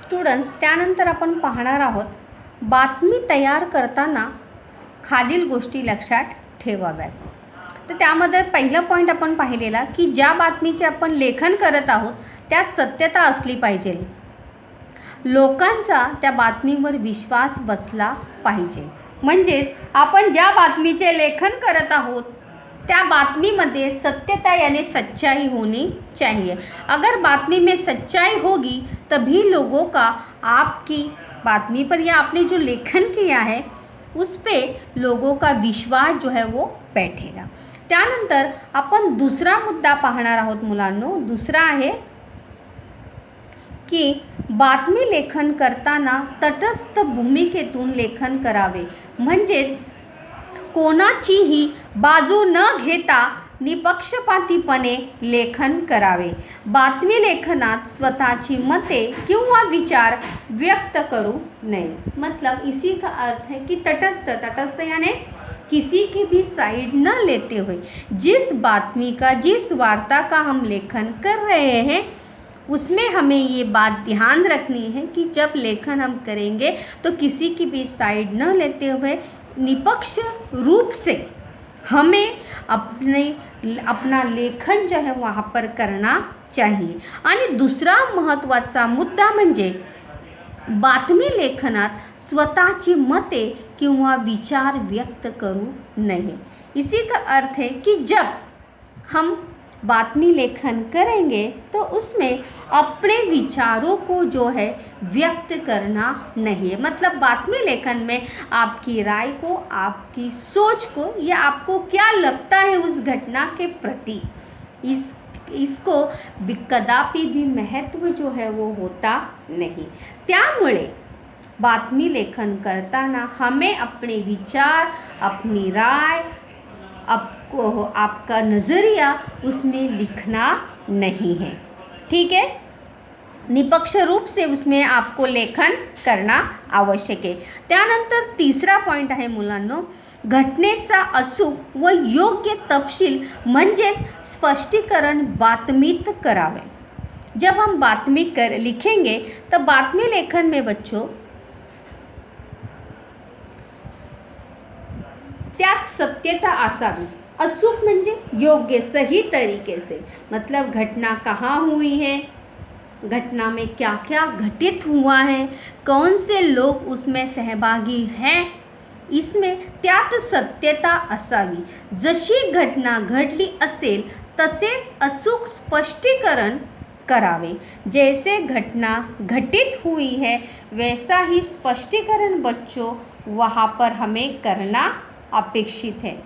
Students, त्यानंतर आपण पाहणार आहोत बातमी तयार करताना खालील गोष्टी लक्षात ठेवाव्यात. तर त्यामध्ये पहिलं पॉईंट आपण पाहिलेला की ज्या बातमीचे आपण लेखन करत आहोत त्यात सत्यता असली पाहिजे. लोकांचा त्या बातमीवर विश्वास बसला पाहिजे. म्हणजेच आपण ज्या बातमीचे लेखन करत आहोत त्या बातमीमध्ये सत्यता यानी सच्चाई होनी चाहिए. अगर बातमी में सच्चाई होगी तभी लोगों का आपकी बातमी पर या आपने जो लेखन किया है उस पे लोगों का विश्वास जो है वो बैठेगा. त्यानंतर आपण दुसरा मुद्दा पाहणार आहोत मुलांनो. दुसरा आहे की बातमी लेखन करताना तटस्थ भूमिकेतून लेखन करावे. म्हणजेच कोणाचीही बाजू न घेता निपक्षपातीपणे लेखन करावे. बातमी लेखनात स्वतःची मते किंवा विचार व्यक्त करू नये. मतलब इसी का अर्थ है कि तटस्थ यानी किसी की भी साइड न लेते हुए जिस बातमी का जिस वार्ता का हम लेखन कर रहे हैं उसमें हमें ये बात ध्यान रखनी है कि जब लेखन हम करेंगे तो किसी की भी साइड न लेते हुए निपक्ष रूप से हमें अपना लेखन जो है वहाँ पर करना चाहिए. आणि दुसरा महत्त्वाचा मुद्दा म्हणजे बातमी लेखनात स्वतःची मते किंवा विचार व्यक्त करू नये. इसी का अर्थ है कि जब हम बातमी लेखन करेंगे तो उसमें अपने विचारों को जो है व्यक्त करना नहीं है. मतलब बातमी लेखन में आपकी राय को, आपकी सोच को या आपको क्या लगता है उस घटना के प्रति इसको कदापि भी महत्व जो है वो होता नहीं. त्यामुळे बातमी लेखन करताना हमें अपने विचार, अपनी राय, आपका नज़रिया उसमें लिखना नहीं है. ठीक है. निपक्ष रूप से उसमें आपको लेखन करना आवश्यक आहे. त्यानंतर तिसरा पॉईंट आहे मुलांनो, घटनेचा अचूक व योग्य तपशील म्हणजेच स्पष्टीकरण बातमीत करावे. जब हम बातमी लिखेंगे तो बातमी लेखन में बच्चों त्यात सत्यता असावी. अचूक म्हणजे योग्य, सही तरीके से. मतलब घटना कहाँ हुई है, घटना में क्या क्या घटित हुआ है, कौन से लोग उसमें सहभागी हैं, इसमें त्यात सत्यता असावी. जशी घटना घडली असेल तसेच अचूक स्पष्टीकरण करावे. जैसे घटना घटित हुई है वैसा ही स्पष्टीकरण बच्चों वहाँ पर हमें करना अपेक्षित है.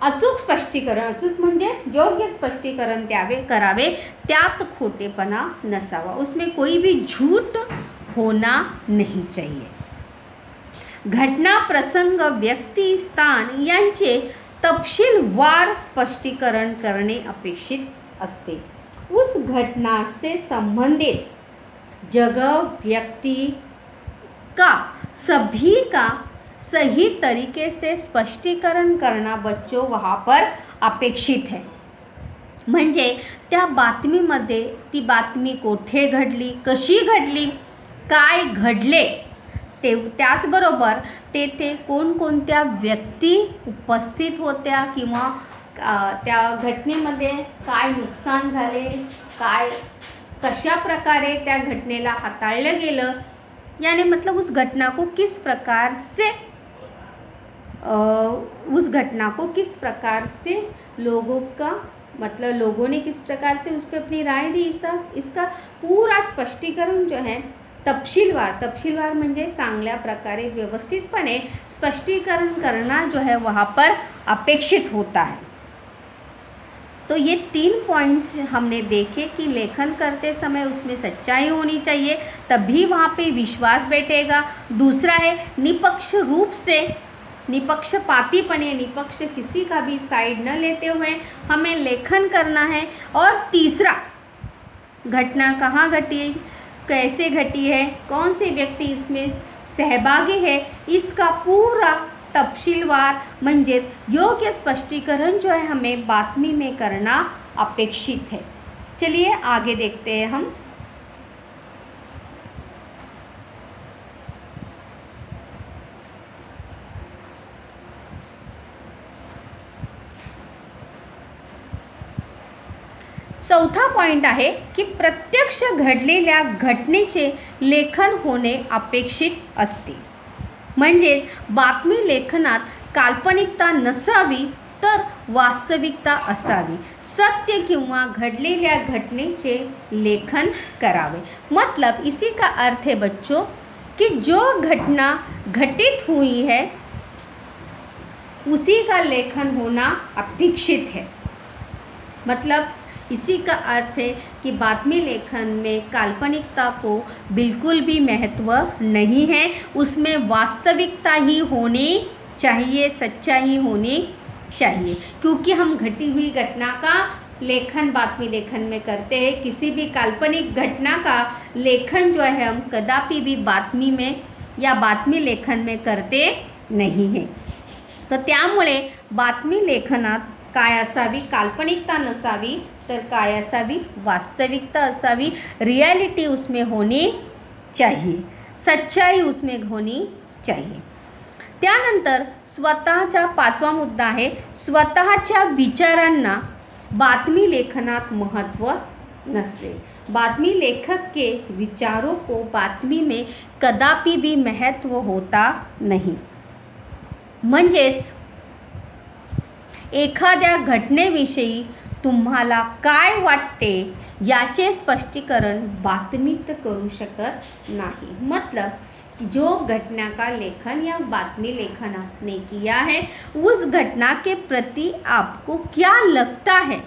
अचूक स्पष्टीकरण, अचूक म्हणजे योग्य स्पष्टीकरण करावे. त्यात खोटेपणा नसावा. उसमें कोई भी झूठ होना नहीं चाहिए. घटना, प्रसंग, व्यक्ती, स्थान यांचे तपशीलवार स्पष्टीकरण करणे अपेक्षित असते. उस घटना से संबंधित जगह, व्यक्ति का सभी का सही तरीके से स्पष्टीकरण करना बच्चों वहाँ पर अपेक्षित है. म्हणजे त्या बातमीमध्ये ती बातमी कोठे घडली, कशी घडली, काय घडले, त्याचबरोबर तेथे कोणकोणत्या व्यक्ती उपस्थित होत्या किंवा त्या घटनेमध्ये काय नुकसान झाले, काय कशा प्रकारे त्या घटनेला हाताळलं गेलं, यानी मतलब उस घटना को किस प्रकार से लोगों का मतलब लोगों ने किस प्रकार से उस पर अपनी राय दी, इसका पूरा स्पष्टीकरण जो है तपशीलवार म्हणजे चांगल्या प्रकारे व्यवस्थितपणे स्पष्टीकरण करना जो है वहाँ पर अपेक्षित होता है. तो ये 3 पॉइंट्स हमने देखे कि लेखन करते समय उसमें सच्चाई होनी चाहिए तभी वहाँ पे विश्वास बैठेगा. दूसरा है निपक्ष रूप से, निपक्षपातीपने, निपक्ष किसी का भी साइड न लेते हुए हमें लेखन करना है. और तीसरा, घटना कहाँ घटी, कैसे घटी है, कौन से व्यक्ति इसमें सहभागी है, इसका पूरा तपशीलवार म्हणजे योग्य स्पष्टीकरण जो है हमें बातमी में करना अपेक्षित है. चलिए आगे देखते हैं हम। चौथा पॉइंट आहे की प्रत्यक्ष घडलेल्या घटनेचे लेखन होणे अपेक्षित असते. म्हणजेच बातमी लेखनात काल्पनिकता नसावी तर वास्तविकता असावी. सत्य किंवा घडलेल्या घटनेचे लेखन करावे. मतलब इसी का अर्थ है बच्चों कि जो घटना घटित हुई है उसी का लेखन होना अपेक्षित है. मतलब इसी का अर्थ है कि बातमी लेखन में काल्पनिकता को बिल्कुल भी महत्व नहीं है. उसमें वास्तविकता ही होनी चाहिए, सच्चाई होनी चाहिए. क्योंकि हम घटी हुई घटना का लेखन बातमी लेखन में करते हैं. किसी भी काल्पनिक घटना का लेखन जो है हम कदापि भी बातमी में या बातमी लेखन में करते नहीं हैं. तर त्यामुळे बातमी लेखनात काय असावी, काल्पनिकता नसावी तर काय असावी, वास्तविकता असावी. रियलिटी उसमें होनी चाहिए, सच्चाई उसमें होनी चाहिए. त्यानंतर स्वतःचा पाचवा मुद्दा आहे स्वतःच्या विचारांना बातमी लेखनात महत्त्व नसते. बातमी लेखक के विचारों को बातमी में कदापि भी महत्त्व होता नहीं. म्हणजेच एखाद्या घटनेविषयी तुम्हाला काय वाटते याचे स्पष्टीकरण बातमीत करू शकत नाही. मतलब जो घटना का लेखन या बातमी लेखन आपने किया है उस घटना के प्रति आपको क्या लगता है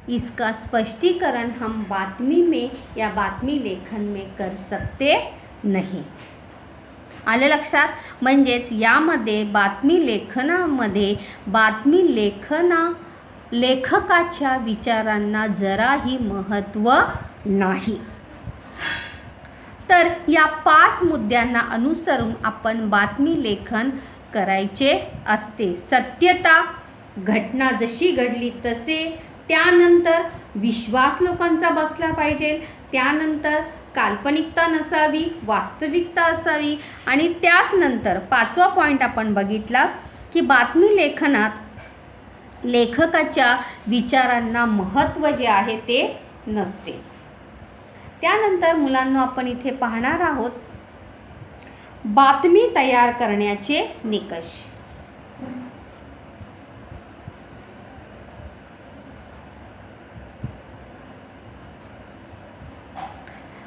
इसका स्पष्टीकरण हम बातमी में या बातमी लेखन में कर सकते नहीं. आलं लक्षात. म्हणजेच यामध्ये बातमी लेखनामध्ये बातमी लेखकाच्या विचारांना जराही महत्त्व नाही. तर या 5 मुद्द्यांना अनुसरून आपण बातमी लेखन करायचे असते. सत्यता, घटना जशी घडली तसे, त्यानंतर विश्वास लोकांचा बसला पाहिजे, त्यानंतर काल्पनिकता नसावी, वास्तविकता असावी आणि त्याच नंतर 5वा पॉईंट आपण बघितला की बातमी लेखनात लेखकाच्या विचारांना महत्त्व जे आहे ते नसते. त्यानंतर मुलांनो आपण इथे पाहणार आहोत बातमी तयार करण्याचे निकष.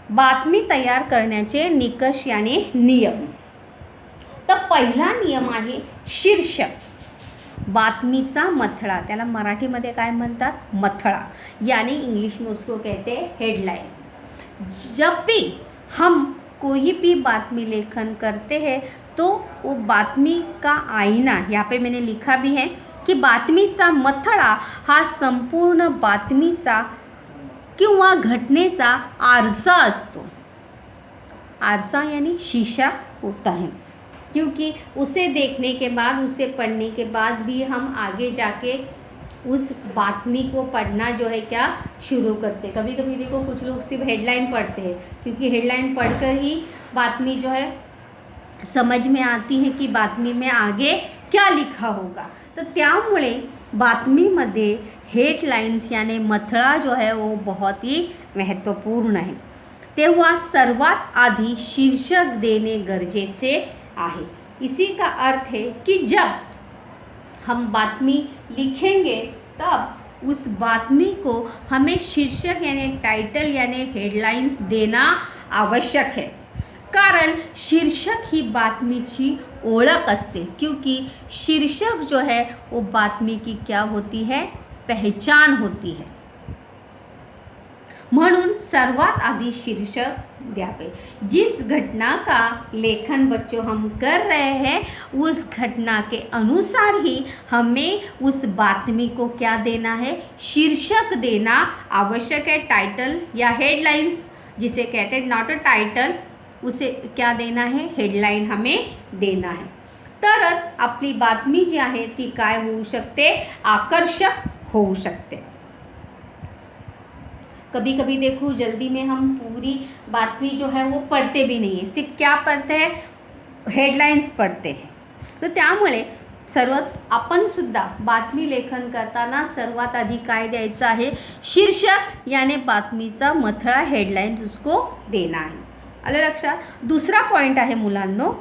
बातमी तयार करण्याचे निकष यानी नियम. तर पहिला नियम आहे शीर्षक. बातमीचा मथळा, त्याला मराठीमध्ये काय म्हणतात, मथळा, यानी इंग्लिश में उसको कहते हैं हेडलाइन. जब भी हम कोई भी बातमी लेखन करते हैं तो वो बातमी का आईना, यहाँ पे मैंने लिखा भी है कि बातमीचा मथळा हा संपूर्ण बातमीचा किंवा घटनेचा आरसा असतो. आरसा यानी शीशा होता है. क्योंकि उसे देखने के बाद, उसे पढ़ने के बाद भी हम आगे जाके उस बातमी को पढ़ना जो है क्या शुरू करते. कभी कभी देखो कुछ लोग सिर्फ हेडलाइन पढ़ते हैं क्योंकि हेडलाइन पढ़कर ही बातमी जो है समझ में आती है कि बातमी में आगे क्या लिखा होगा. तर त्यामुळे बातमीमध्ये हेडलाइन्स यानी मथळा जो है वो बहुत ही महत्त्वपूर्ण है. तेव्हा सर्वात आधी शीर्षक देणे गरजेचे आहे. इसी का अर्थ है कि जब हम बातमी लिखेंगे तब उस बातमी को हमें शीर्षक यानी टाइटल यानी हेडलाइंस देना आवश्यक है. कारण शीर्षक ही बातमीची ओळख असते. क्योंकि शीर्षक जो है वो बातमी की क्या होती है, पहचान होती है. म्हणून सर्वात आधी शीर्षक द्यावे. जिस घटना का लेखन बच्चों हम कर रहे हैं उस घटना के अनुसार ही हमें उस बातमी को क्या देना है, शीर्षक देना आवश्यक है. टाइटल या हेडलाइंस जिसे कहते हैं, नॉट अ टाइटल, उसे क्या देना है, हेडलाइन हमें देना है. तरच आपली बातमी जी आहे ती काय होऊ शकते, आकर्षक होऊ शकते. कभी कभी देखो जल्दी में हम पूरी बातमी जो है वो पढ़ते भी नहीं आहे, सिर्फ क्या पढ़ते हैं, हेडलाईन्स पढ़ते हैं. तर त्यामुळे आपण सुद्धा बातमी लेखन करताना सर्वात आधी काय द्यायचं आहे, शीर्षक याने बातमीचा मथळा, हेडलाईन्स उसको देना आहे. आलं लक्षात. दुसरा पॉईंट आहे मुलांनो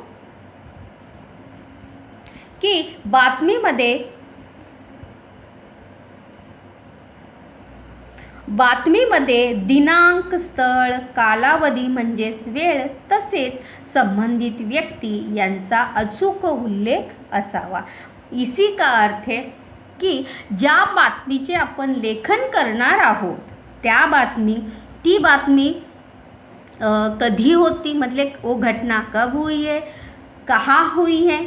की बातमीमध्ये दिनांक, स्थळ, कालावधी म्हणजेच वेळ तसेच संबंधित व्यक्ती यांचा अचूक उल्लेख असावा. इसी का अर्थ है की ज्या बातमीचे आपण लेखन करणार आहोत ती बातमी कधी होती, मतलब वो घटना कब हुई है, कहाँ हुई है,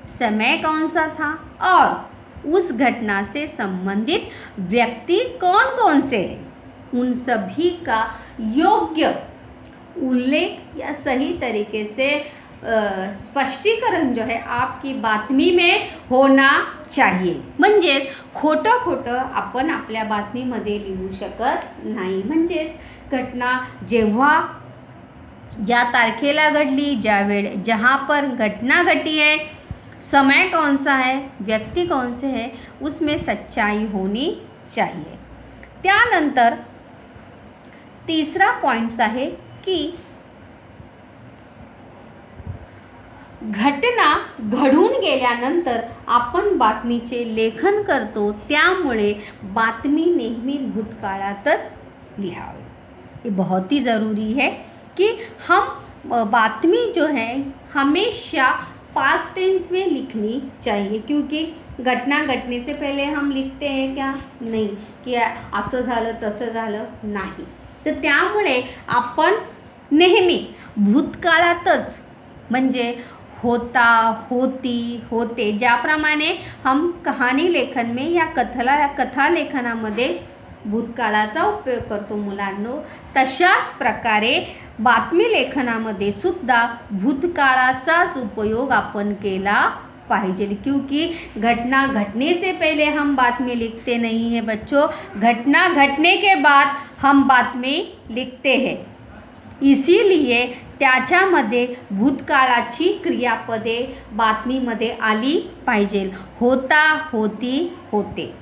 समय कौन सा था और उस घटना से संबंधित व्यक्ति कौन कौन से हैं, उन सभी का योग्य उल्लेख या सही तरीके से स्पष्टीकरण जो है आपकी बातमी में होना चाहिए. म्हणजेच खोटं आपण आपल्या बातमीमध्ये लिहू शकत नाही. म्हणजेच घटना जेव्हा ज्या तारखेला घडली, जहाँ पर घटना घटी है, समय कौन सा है, व्यक्ति कौन से है, उसमें सच्चाई होनी चाहिए. त्यानंतर तिसरा पॉइंट्स आहे की घटना घडून गेल्यानंतर आपण बातमीचे लेखन करतो, त्यामुळे बातमी नेहमी भूतकाळातच लिहावी. ये बहुत ही ज़रूरी है कि हम बातमी जो है हमेशा पास्ट टेंस में लिखनी चाहिए, क्योंकि घटना घटने से पहले हम लिखते हैं क्या, नहीं, कि असं झालं तसं झालं, नाही. तर त्यामुळे आपण नेहमी भूतकाळातच, म्हणजे होता, होती, होते, ज्याप्रमाणे हम कहाणी लेखन में या कथा लेखनामध्ये भूतकाळाचा उपयोग करतो मुलांनो, तशाच प्रकारे बातमी लेखनामध्ये सुद्धा भूतकाळाचाच उपयोग आपण केला पाहिजे. क्योंकि घटना घटने से पहले हम बातमी लिखते नहीं हैं बच्चों, घटना घटने के बाद हम बातमी लिखते हैं. इसीलिए त्याच्यामध्ये भूतकाळाची क्रियापदे बातमीमध्ये आली पाहिजे. होता, होती, होते.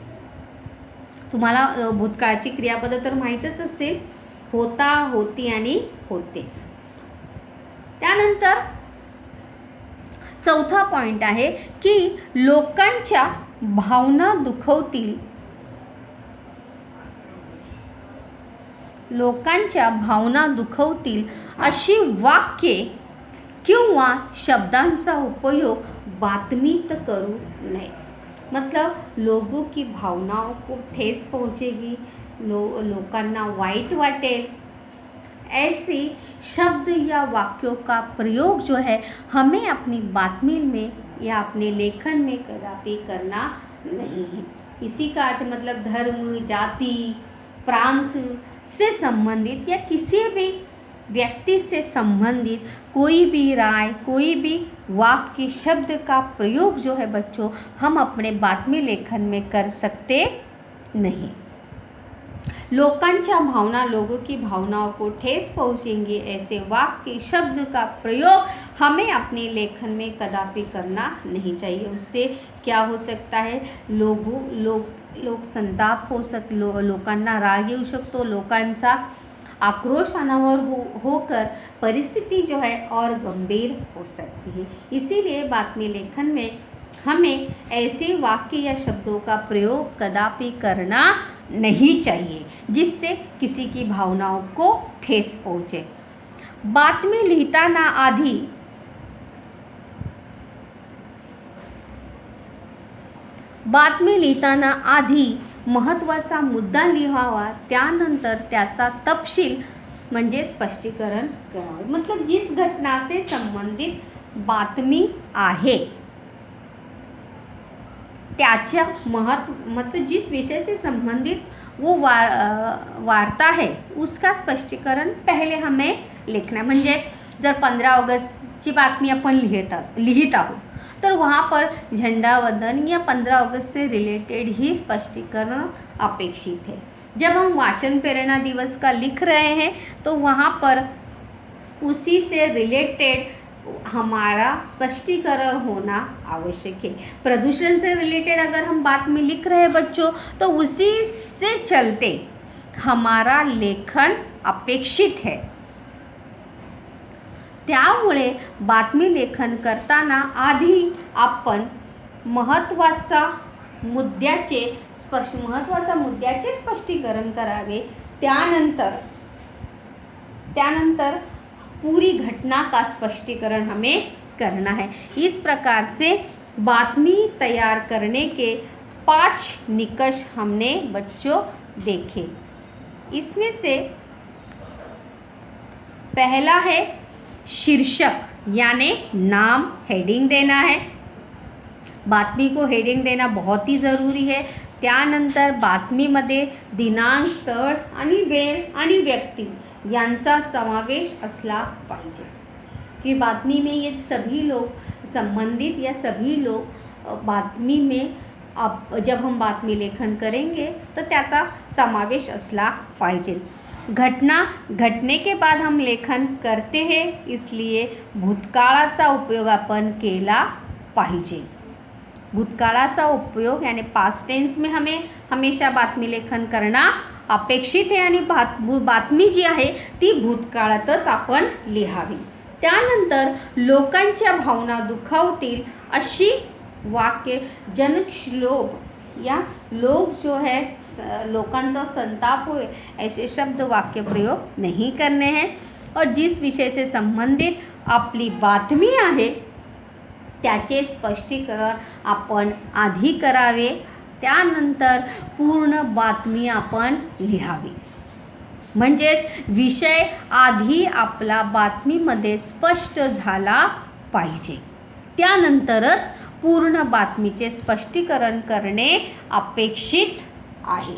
तुम्हाला भूतकाळाची क्रियापदं तर माहीतच असेल, होता, होती आणि होते. त्यानंतर चौथा पॉइंट आहे की लोकांच्या भावना दुखवतील अशी वाक्ये किंवा शब्दांचा उपयोग बातमीत करू नये. मतलब लोगों की भावनाओं को ठेस पहुंचेगी, लोकांना वाईट वाटेल, ऐसे शब्द या वाक्यों का प्रयोग जो है हमें अपनी बातमी में या अपने लेखन में कदापि करना नहीं है. इसी का अर्थ मतलब धर्म, जाति, प्रांत से संबंधित या किसी भी व्यक्ति से संबंधित कोई भी राय, कोई भी वाक्य, शब्द का प्रयोग जो है बच्चों हम अपने बातमी लेखन में कर सकते नहीं. लोगों की भावनाओं को ठेस पहुँचेंगे ऐसे वाक्य, शब्द का प्रयोग हमें अपने लेखन में कदापि करना नहीं चाहिए. उससे क्या हो सकता है, लोग संताप हो लोकांना राग येऊ शकतो, लोकांचा आक्रोश अनावर होकर परिस्थिति जो है और गंभीर हो सकती है. इसीलिए बातमी लेखन में हमें ऐसे वाक्य या शब्दों का प्रयोग कदापि करना नहीं चाहिए जिससे किसी की भावनाओं को ठेस पहुँचे. बातमी लिहिताना आधी महत्त्वाचा मुद्दा लिहावा, त्यानंतर त्याचा तपशील म्हणजे स्पष्टीकरण करावे. मतलब जिस घटना से संबंधित बातमी आहे त्याच्या मतलब जिस विषय से संबंधित वो वार्ता है उसका स्पष्टीकरण पहले हमें लिखना. म्हणजे जर 15 ऑगस्टची बातमी आपण लिहित आहोत तर वहाँ पर झंडा वंदन या 15 अगस्त से रिलेटेड ही स्पष्टीकरण अपेक्षित है. जब हम वाचन प्रेरणा दिवस का लिख रहे हैं तो वहाँ पर उसी से रिलेटेड हमारा स्पष्टीकरण होना आवश्यक है। प्रदूषण से रिलेटेड अगर हम बात में लिख रहे हैं बच्चों, तो उसी से चलते हमारा लेखन अपेक्षित है। त्यामुळे बातमी लेखन करताना आधी आपण महत्त्वाच्या मुद्द्याचे स्पष्टीकरण करावे, त्यानंतर पूरी घटना का स्पष्टीकरण हमें करना है। इस प्रकार से बातमी तैयार करने के 5 निकष हमने बच्चों देखे। इसमें से पहला है शीर्षक, यानी नाम, हेडिंग देना है। बातमी को हेडिंग देना बहुत ही ज़रूरी है। त्यानंतर बातमीमध्ये दिनांक, स्थळ आणि वेळ आणि व्यक्ती यांचा समावेश असला पाहिजे कि बातमी में ये सभी लोग संबंधित या सभी लोग बातमी में जब हम बातमी लेखन करेंगे तो त्याचा समावेश असला पाहिजे। घटने के बाद हम लेखन करते हैं, इसलिए भूतकाळाचा उपयोग आपण केला पाहिजे। भूतकाळाचा उपयोग यानी पास्ट टेन्स में हमें हमेशा बातमी लेखन करना अपेक्षित आहे आणि बातमी जी आहे ती भूतकाळातच आपण लिहावी। त्यानंतर लोकांच्या भावना दुखावतील अशी वाक्य, जनक्षोभ या लोग जो है लोकांचा संताप होए ऐसे शब्द वाक्य प्रयोग नहीं करने हैं। और जिस विषय से संबंधित आपली बातमी आहे त्याचे स्पष्टीकरण आपण आधी करावे, त्यानंतर पूर्ण बातमी आपण लिहावी। म्हणजेच विषय आधी आपला बातमीमध्ये स्पष्ट झाला पाहिजे, त्यानंतरच पूर्ण बातमीचे स्पष्टीकरण करणे अपेक्षित आहे।